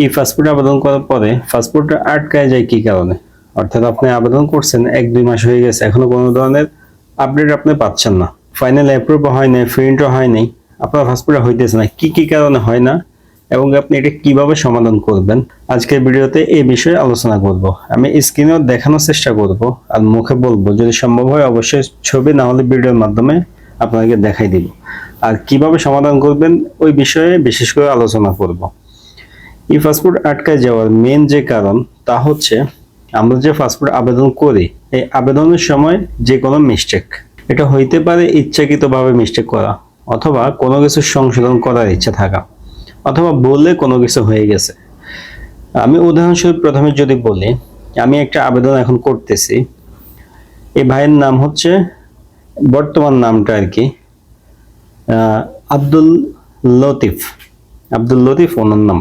এই পাসপোর্ট আবেদন করার পরে পাসপোর্টটা আটকায় যায় কি কারণে? অর্থাৎ আপনি আবেদন করছেন 1-2 মাস হয়ে গেছে, এখনো কোনো ধরনের আপডেট আপনি পাচ্ছেন না, ফাইনাল অ্যাপ্রুভ হয় নাই, প্রিন্টও হয় নাই, আপনার পাসপোর্টটা হইতেছে না, কি কি কারণে হয় না এবং আপনি এটা কিভাবে সমাধান করবেন, আজকের ভিডিওতে এই বিষয়ে আলোচনা করব। আমি স্ক্রিনেও দেখানোর চেষ্টা করব আর মুখে বলবো, যদি সম্ভব হয় অবশ্যই ছবি না হলে ভিডিওর মাধ্যমে আপনাকে দেখাই দিব। আর কিভাবে সমাধান করবেন ওই বিষয়ে বিশেষ করে আলোচনা করব। ই পাসপোর্ট আটকায় যাওয়ার মেন যে কারণ তা হচ্ছে আমরা যে পাসপোর্ট আবেদন করি এই আবেদনের সময় যে কোনো মিস্টেক, এটা হইতে পারে ইচ্ছাকৃতভাবে মিস্টেক করা, অথবা কোনো কিছু সংশোধন করার ইচ্ছা থাকা, অথবা বললে কোনো কিছু হয়ে গেছে। আমি উদাহরণস্বরূপ প্রথমে যদি বলি, আমি একটা আবেদন এখন করতেছি, এই ভাইয়ের নাম হচ্ছে, বর্তমান নামটা আর কি আব্দুল লতিফ, আব্দুল লতিফ ওনার নাম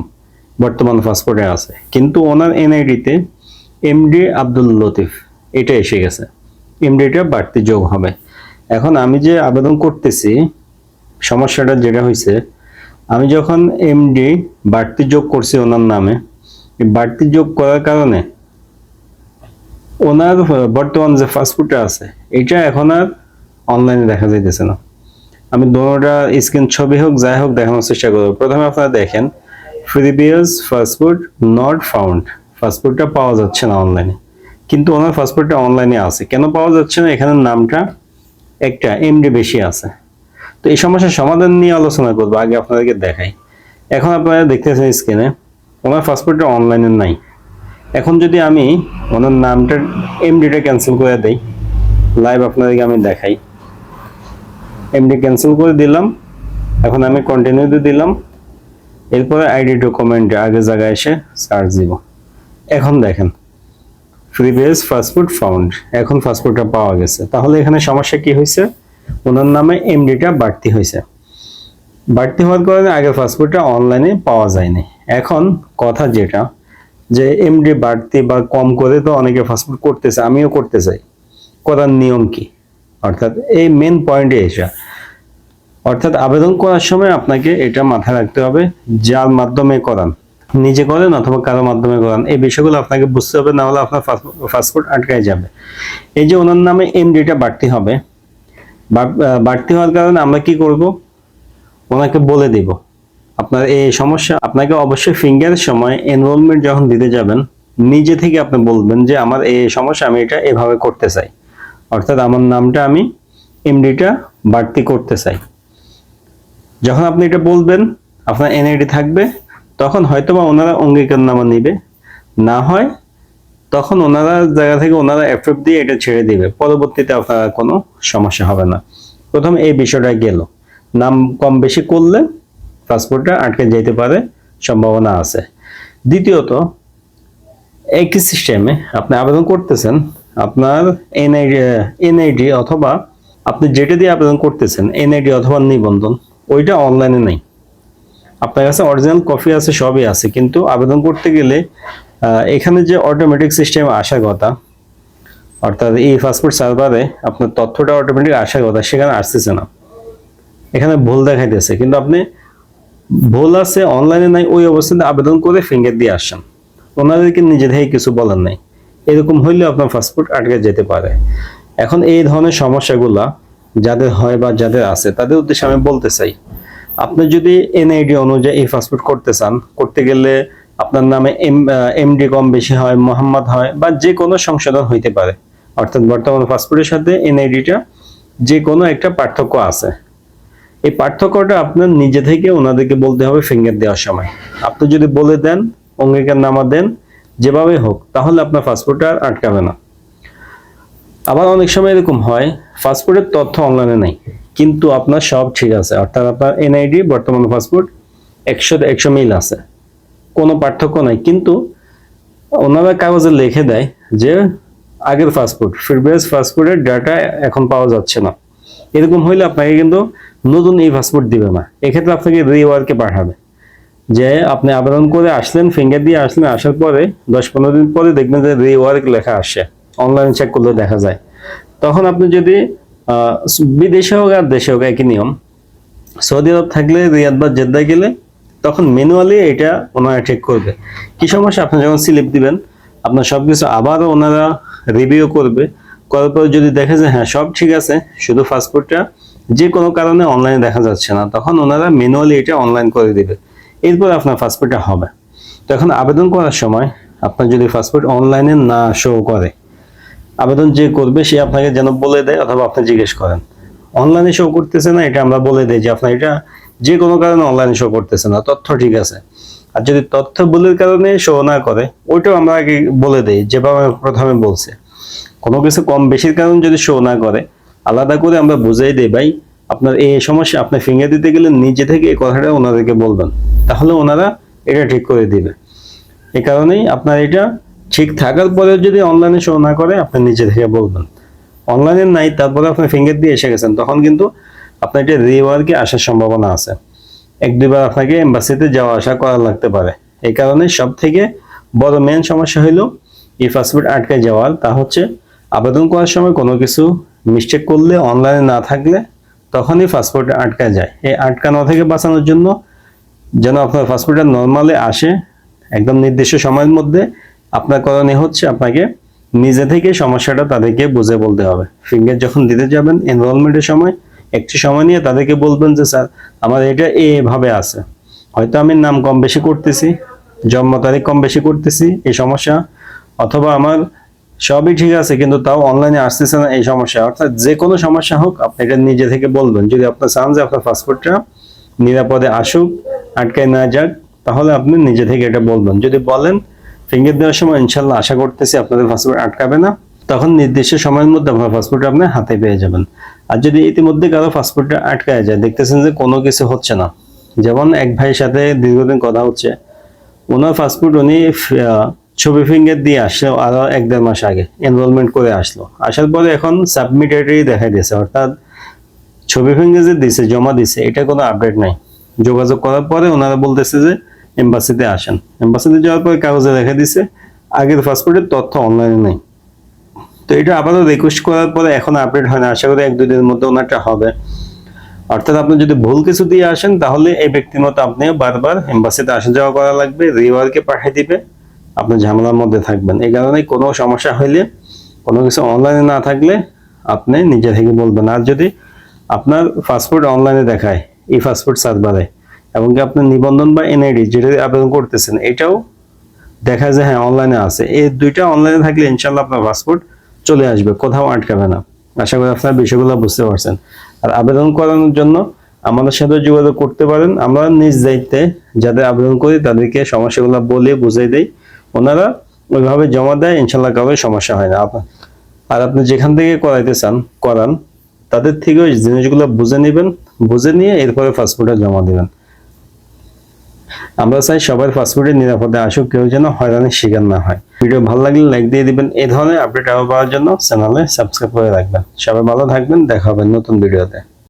বর্তমান পাসপোর্টে আছে, কিন্তু ওনার এনআইডিতে এমডি আব্দুল লতিফ এটা এসে গেছে, এমডিটা বাড়তি যোগ হবে। এখন আমি যে আবেদন করতেছি, সমস্যাটা যেটা হয়েছে, আমি যখন এমডি বাড়তি যোগ করছি ওনার নামে, বাড়তি যোগ করার কারণে ওনার বর্তমান যে পাসপোর্টটা আছে এটা এখন আর অনলাইনে দেখা যাইতেছে না। আমি দুটোটা স্ক্রিন ছবি হোক যাই হোক দেখানোর চেষ্টা করবো। প্রথমে আপনারা দেখেন, প্রিভিয়াস পাসপোর্ট নট ফাউন্ড, পাসপোর্টটা পাওয়া যাচ্ছে না অনলাইনে, কিন্তু ওনার পাসপোর্টটা অনলাইনে আছে। কেন পাওয়া যাচ্ছে না? এখানে নামটা একটা এমডি বেশি আছে। তো এই সমস্যার সমাধান নিয়ে আলোচনা করবো, আগে আপনাদেরকে দেখাই। এখন আপনারা দেখতেছেন স্ক্রিনে ওনার পাসপোর্টটা অনলাইনে নাই। এখন যদি আমি ওনার নামটা এমডিটা ক্যান্সেল করে দেই, লাইভ আপনাদেরকে আমি দেখাই, এমডি ক্যান্সেল করে দিলাম, এখন আমি কন্টিনিউতে দিলাম, এরপরে আইডি ডকুমেন্টে আগে জায়গায় এসে সার্চ দিব। এখন দেখেন প্রিভিয়াস পাসপোর্ট ফাউন্ড, এখন পাসপোর্টটা পাওয়া গেছে। তাহলে এখানে সমস্যা কি হয়েছে? ওনার নামে এমডিটা বাড়তি হয়েছে, বাড়তি হওয়ার কারণে আগের পাসপোর্টটা অনলাইনে পাওয়া যায়নি। এখন কথা যেটা, যে এমডি বাড়তি বা কম করে তো অনেকে পাসপোর্ট করতেছে, আমিও করতে চাই, করার নিয়ম কি? অর্থাৎ এই মেন পয়েন্টে এসে, অর্থাৎ আবেদন করার সময় আপনাকে এটা মাথায় রাখতে হবে, যার মাধ্যমে করান, নিজে করেন অথবা কারো মাধ্যমে করান, এই বিষয়গুলো আপনাকে বুঝতে হবে, না হলে আপনার পাসপোর্ট আটকায় যাবে। এই যে ওনার নামে এমডিটা বাড়তি হবে, বাড়তি হওয়ার কারণে আমরা কি করব, ওনাকে বলে দিব আপনার এই সমস্যা। আপনাকে অবশ্যই ফিঙ্গারের সময় এনরোলমেন্ট যখন দিতে যাবেন, নিজে থেকে আপনি বলবেন যে আমার এই সমস্যা, আমি এটা এভাবে করতে চাই, অর্থাৎ আমার নামটা আমি এমডিটা বাড়তি করতে চাই। যখন আপনি এটা বলবেন, আপনার এনআইডি থাকবে, তখন হয়তোবা ওনারা অঙ্গীকারনামা নিবে, না হয় তখন ওনারা জায়গা থেকে ওনারা অ্যাপ্রুভ দিয়ে এটা ছেড়ে দিবে, পরবর্তীতে আপনার কোনো সমস্যা হবে না। প্রথমে এই বিষয়টা গেল, নাম কম বেশি করলে পাসপোর্টটা আটকে যেতে পারে, সম্ভাবনা আছে। দ্বিতীয়ত, একই সিস্টেমে আপনি আবেদন করতেছেন, আপনার এনআইডি অথবা আপনি যেটা দিয়ে আবেদন করতেছেন, এনআইডি অথবা নিবন্ধন, ওইটা অনলাইনে নেই। আপনার কাছে অরিজিনাল কপি আছে, সবই আছে, কিন্তু আবেদন করতে গেলে এখানে যে অটোমেটিক সিস্টেম আসার কথা, অর্থাৎ এই পাসপোর্ট সার্ভারে আপনার তথ্যটা অটোমেটিক আসার কথা, সেখানে আসতেছে না, এখানে ভুল দেখাইতেছে। কিন্তু আপনি ভুল আছে, অনলাইনে নাই, ওই অবস্থাতে আবেদন করে ফিঙ্গার দিয়ে আসেন, ওনাদেরকে নিজে থেকে কিছু বলার নাই। এরকম হইলে আপনার পাসপোর্ট আটকে যেতে পারে। এখন এই ধরনের সমস্যাগুলা যাদের হয় বা যাদের আছে, তাদের উদ্দেশ্যে আমি বলতে চাই, আপনি যদি এনআইডি অনুযায়ী এই পাসপোর্ট করতে চান, করতে গেলে আপনার নামে এমডি কম বেশি হয়, মোহাম্মদ হয়, বা যে কোনো সংশোধন হইতে পারে, অর্থাৎ বর্তমান পাসপোর্টের সাথে এনআইডিটা যে কোনো একটা পার্থক্য আছে। এই পার্থক্যটা আপনার নিজে থেকে ওনাদেরকে বলতে হবে ফিঙ্গার দেওয়ার সময়। আপনি যদি বলে দেন, অঙ্গীকারনামা দেন, যেভাবে হোক, তাহলে আপনার পাসপোর্টটা আর আটকাবে না। আবার অনেক সময় এরকম হয়, পাসপোর্টের তথ্য অনলাইনে নাই, কিন্তু আপনার সব ঠিক আছে, অর্থাৎ আপনার এনআইডি বর্তমান পাসপোর্ট 100 মিল আছে, কোনো পার্থক্য নাই, কিন্তু ওনারা কাগজে লিখে দেয় যে আগের পাসপোর্ট, প্রিভিয়াস পাসপোর্টের ডাটা এখন পাওয়া যাচ্ছে না। এরকম হইলে আপনাকে কিন্তু নতুন এই পাসপোর্ট দিবে না, এক্ষেত্রে আপনাকে রিওয়ার্কে পাঠাবে, যে আপনি আবেদন করে আসলেন, ফিঙ্গার দিয়ে আসলেন, আসার পরে 10-15 দিন পরে দেখবেন যে রিওয়ার্ক লেখা আসে, অনলাইন চেক করলে দেখা যায়। তখন আপনি যদি বিদেশে হোক আর দেশে হোক একই নিয়ম, সৌদি আরব থাকলে রিয়াদ বা জেদ্দায় গেলে তখন ম্যানুয়ালি এটা ওনারা ঠিক করবে। কি সমস্যা, আপনি যখন স্লিপ দিবেন আপনার সবকিছু আবারও ওনারা রিভিউ করবে, করার পর যদি দেখে যে হ্যাঁ সব ঠিক আছে, শুধু পাসপোর্টটা যে কোনো কারণে অনলাইনে দেখা যাচ্ছে না, তখন ওনারা ম্যানুয়ালি এটা অনলাইন করে দিবে, এরপর আপনার পাসপোর্টটা হবে। তো এখন আবেদন করার সময় আপনার যদি পাসপোর্ট অনলাইনে না শো করে, আবেদন যে করবে সে আপনাকে যেন বলে দেয় অথবা আপনি জিজ্ঞেস করেন অনলাইনে শো করতেছে না, এটা আমরা বলে দেই যে আপনার এটা যে কোনো কারণে অনলাইনে শো করতেছে না, তথ্য ঠিক আছে। আর যদি তথ্য ভুলের কারণে শো না করে, ওইটাও আমরা আগে বলে দেই যেভাবে প্রথমে বলছে। কোনো কিছু কম বেশির কারণে যদি শো না করে, আলাদা করে আমরা বুঝাই দেই ভাই আপনার এই সমস্যা, আপনি ফিঙ্গার দিতে গেলে নিজে থেকে এই কথাটা ওনাদেরকে বলবেন, তাহলে ওনারা এটা ঠিক করে দিবে। এই কারণেই আপনার এটা ঠিক থাকার পরে যদি অনলাইনে শো না করে, আপনি নিজে থেকে বলবেন। অনলাইনে নাই, তারপরে আপনি ফিঙ্গার দিয়ে এসে গেছেন, তখন কিন্তু আপনার এটা রিওয়ার্কে আসার সম্ভাবনা আছে। এক দুইবার আপনাকে এম্বাসিতে যাওয়া আসা করা লাগতে পারে। এই কারণে সব থেকে বড় মেন সমস্যা হলো এই পাসপোর্ট আটকে যাওয়ার। তা হচ্ছে আবেদন করার সময় কোনো কিছু মিস্টেক করলে, অনলাইনে না থাকলে, তখনই পাসপোর্ট আটকা যায়। এই আটকানো থেকে বাঁচানোর জন্য যেন আপনার পাসপোর্টটা নর্মালি আসে একদম নির্দিষ্ট সময়ের মধ্যে, আপনার করণীয় হচ্ছে আপনাকে নিজে থেকে সমস্যাটা তাদেরকে বুঝে বলতে হবে। ফিঙ্গার যখন দিতে যাবেন এনরোলমেন্টের সময় একটু সময় নিয়ে তাদেরকে বলবেন যে স্যার আমার এটা এইভাবে আছে, হয়তো আমি নাম কম বেশি করতেছি, জন্ম তারিখ কম বেশি করতেছি, এই সমস্যা, অথবা আমার সবই ঠিক আছে কিন্তু তাও অনলাইনে আসতেছে না, এই সমস্যা। অর্থাৎ যে কোনো সমস্যা হোক আপনি এটা নিজে থেকে বলবেন। যদি আপনার চান যে আপনার পাসপোর্টটা নিরাপদে আসুক, আটকায় না যাক, তাহলে আপনি নিজে থেকে এটা বলবেন। যদি বলেন ফিঙ্গার দেওয়ার সময় ইনশাল্লাহ আশা করতেছি আপনাদের পাসপোর্ট আটকাবে না, তখন নির্দিষ্ট সময়ের মধ্যে আপনার পাসপোর্ট আপনি হাতে পেয়ে যাবেন। আর যদি ইতিমধ্যে কারো পাসপোর্টটা আটকায় যায়, দেখতেছেন যে কোনো কিছু হচ্ছে না, যেমন এক ভাইয়ের সাথে দীর্ঘদিন কথা হচ্ছে, ওনার পাসপোর্ট উনি ছবি ফিঙ্গার দিয়ে আসলো আরো 1-1.5 মাস আগে, এনরোলমেন্ট করে আসলো, আসার পরে এখন সাবমিটেডই দেখা দিয়েছে, অর্থাৎ ছবি ফিঙ্গার যে দিছে, জমা দিছে, এটা কোনো আপডেট নাই। যোগাযোগ করার পরে ওনারা বলতেছে যে এম্বাসিতে আসেন, এম্বাসিতে যাওয়ার পরে কাগজে দেখা দিছে আগের পাসপোর্টের তথ্য অনলাইনে নেই। তো এটা আবারও রিকোয়েস্ট করার পরে এখন আপডেট হয় না, আশা করি 1-2 দিনের মধ্যে ওনারটা হবে। অর্থাৎ আপনি যদি ভুল কিছু দিয়ে আসেন, তাহলে এই ব্যক্তির মতো আপনিও বারবার এম্বাসিতে আসা যাওয়া করা লাগবে, রিওয়ার্কে পাঠিয়ে দিবে, আপনি ঝামেলার মধ্যে থাকবেন। এই কারণে কোনো সমস্যা হইলে, কোনো কিছু অনলাইনে না থাকলে আপনি নিজে থেকে বলবেন। আর যদি আপনার পাসপোর্ট অনলাইনে দেখায় এই পাসপোর্ট সার্ভারে, এবং কি আপনার নিবন্ধন বা এনআইডি যেটা আবেদন করতেছেন এটাও দেখা যায় হ্যাঁ অনলাইনে আছে, এই দুইটা অনলাইনে থাকলে ইনশাল্লাহ আপনার পাসপোর্ট চলে আসবে, কোথাও আটকাবে না। আশা করি আপনার বিষয়গুলো বুঝতে পারছেন। আর আবেদন করানোর জন্য আমাদের সাথে যোগাযোগ করতে পারেন, আমরা নিজ দায়িত্বে যাদের আবেদন করি তাদেরকে সমস্যাগুলো বলে বুঝিয়ে দেই, ওনারা ওইভাবে জমা দেয়, ইনশাল্লাহ কারোর সমস্যা হয় না। আর আপনি যেখান থেকে করাইতে চান করান, তাদের থেকে ওই জিনিসগুলো বুঝে নেবেন, বুঝে নিয়ে এরপরে পাসপোর্টে জমা দিবেন। আমরা চাই সবার পাসপোর্টের নিরাপদে আসুক, কেউ যেন হয়রানির শিকার না হয়। ভিডিও ভালো লাগলে লাইক দিয়ে দিবেন। এই ধরনের আপডেট আরো পাওয়ার জন্য চ্যানেলে সাবস্ক্রাইব করে রাখবেন। সবাই ভালো থাকবেন, দেখা হবে নতুন ভিডিওতে।